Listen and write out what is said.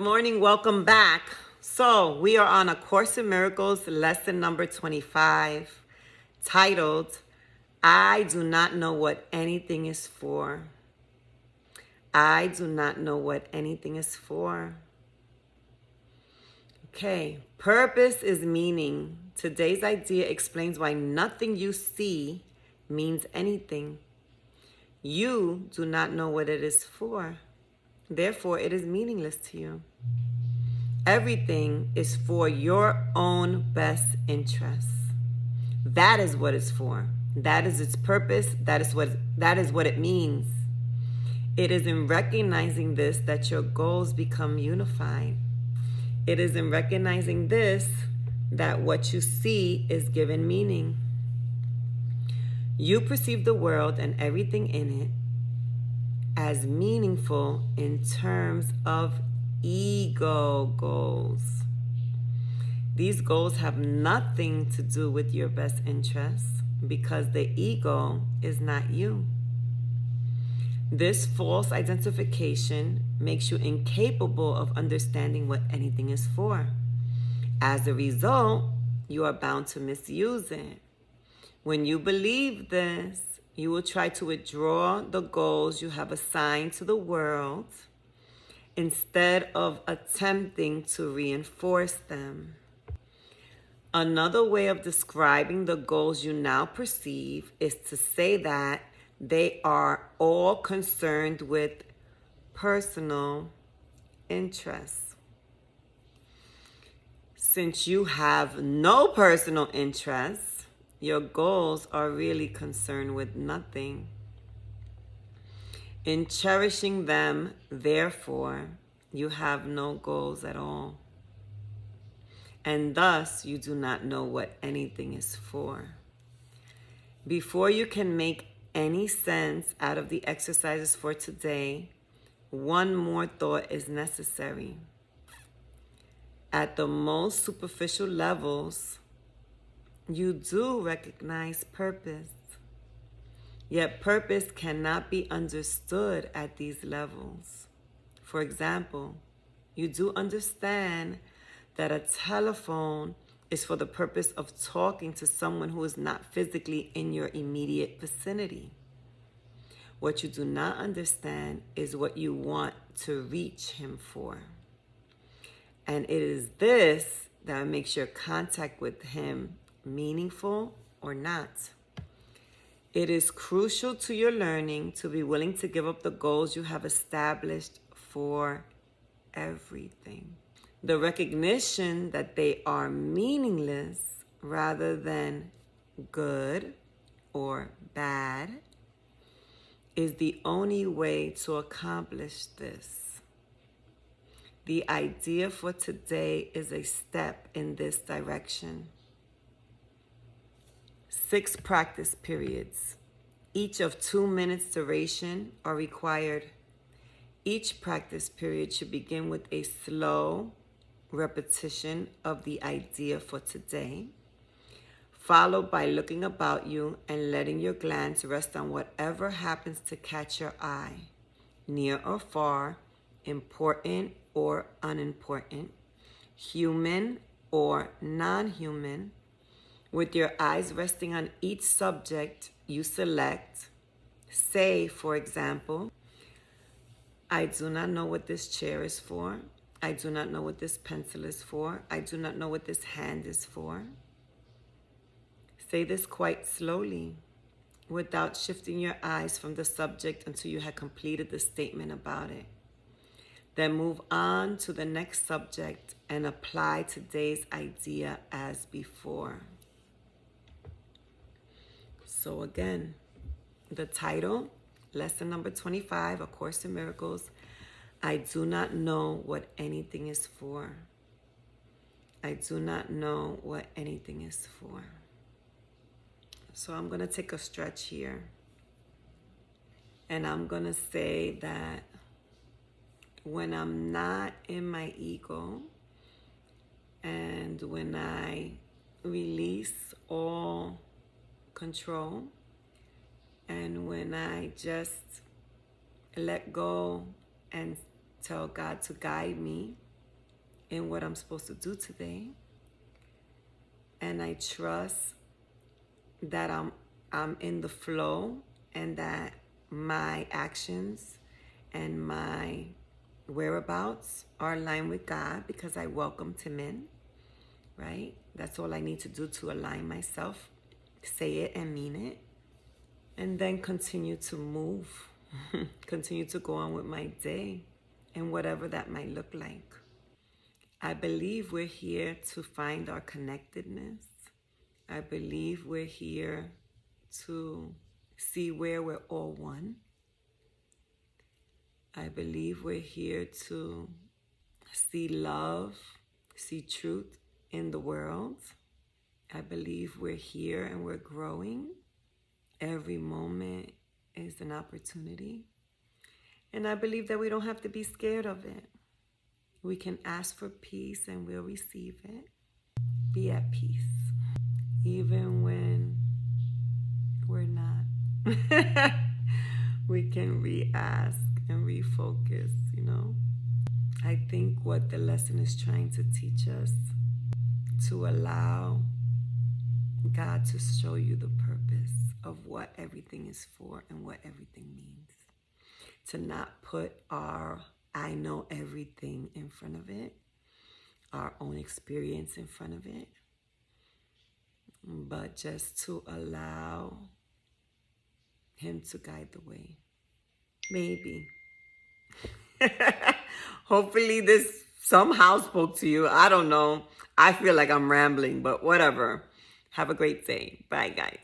morning. Welcome back. So, we are on A Course in Miracles, lesson number 25, titled, I do not know what anything is for. I do not know what anything is for. Okay, purpose is meaning. Today's idea explains why nothing you see means anything. You do not know what it is for. Therefore, it is meaningless to you. Everything is for your own best interests. That is what it's for. That is its purpose. That is what it means. It is in recognizing this that your goals become unified. It is in recognizing this that what you see is given meaning. You perceive the world and everything in it as meaningful in terms of ego goals. These goals have nothing to do with your best interests because the ego is not you. This false identification makes you incapable of understanding what anything is for. As a result, you are bound to misuse it. When you believe this, you will try to withdraw the goals you have assigned to the world instead of attempting to reinforce them. Another way of describing the goals you now perceive is to say that they are all concerned with personal interests. Since you have no personal interests, your goals are really concerned with nothing. In cherishing them, therefore, you have no goals at all. And thus, you do not know what anything is for. Before you can make any sense out of the exercises for today, one more thought is necessary. At the most superficial levels, you do recognize purpose. Yet purpose cannot be understood at these levels. For example, you do understand that a telephone is for the purpose of talking to someone who is not physically in your immediate vicinity. What you do not understand is what you want to reach him for. And it is this that makes your contact with him meaningful or not. It is crucial to your learning to be willing to give up the goals you have established for everything. The recognition that they are meaningless rather than good or bad is the only way to accomplish this. The idea for today is a step in this direction. 6 practice periods, each of 2 minutes duration, are required. Each practice period should begin with a slow repetition of the idea for today, followed by looking about you and letting your glance rest on whatever happens to catch your eye, near or far, important or unimportant, human or non-human. With your eyes resting on each subject you select, say, for example, I do not know what this chair is for. I do not know what this pencil is for. I do not know what this hand is for. Say this quite slowly, without shifting your eyes from the subject until you had completed the statement about it. Then move on to the next subject and apply today's idea as before. So again, the title, lesson number 25, A Course in Miracles, I do not know what anything is for. I do not know what anything is for. So I'm going to take a stretch here. And I'm going to say that when I'm not in my ego and when I release all control and when I just let go and tell God to guide me, in what I'm supposed to do today. And I trust that I'm in the flow, and that my actions and my whereabouts are aligned with God, because I welcomed him in, right? That's all I need to do to align myself, say it and mean it, and then continue to move, continue to go on with my day and whatever that might look like. I believe we're here to find our connectedness. I believe we're here to see where we're all one. I believe we're here to see love, see truth in the world. I believe we're here and we're growing. Every moment is an opportunity. And I believe that we don't have to be scared of it. We can ask for peace and we'll receive it. Be at peace, even when we're not. We can re-ask and refocus, you know. I think what the lesson is trying to teach us, to allow God to show you the purpose of what everything is for and what everything means. To not put our I know everything in front of it, our own experience in front of it, but just to allow him to guide the way. Maybe. Hopefully this somehow spoke to you. I don't know. I feel like I'm rambling, but whatever. Have a great day. Bye, guys.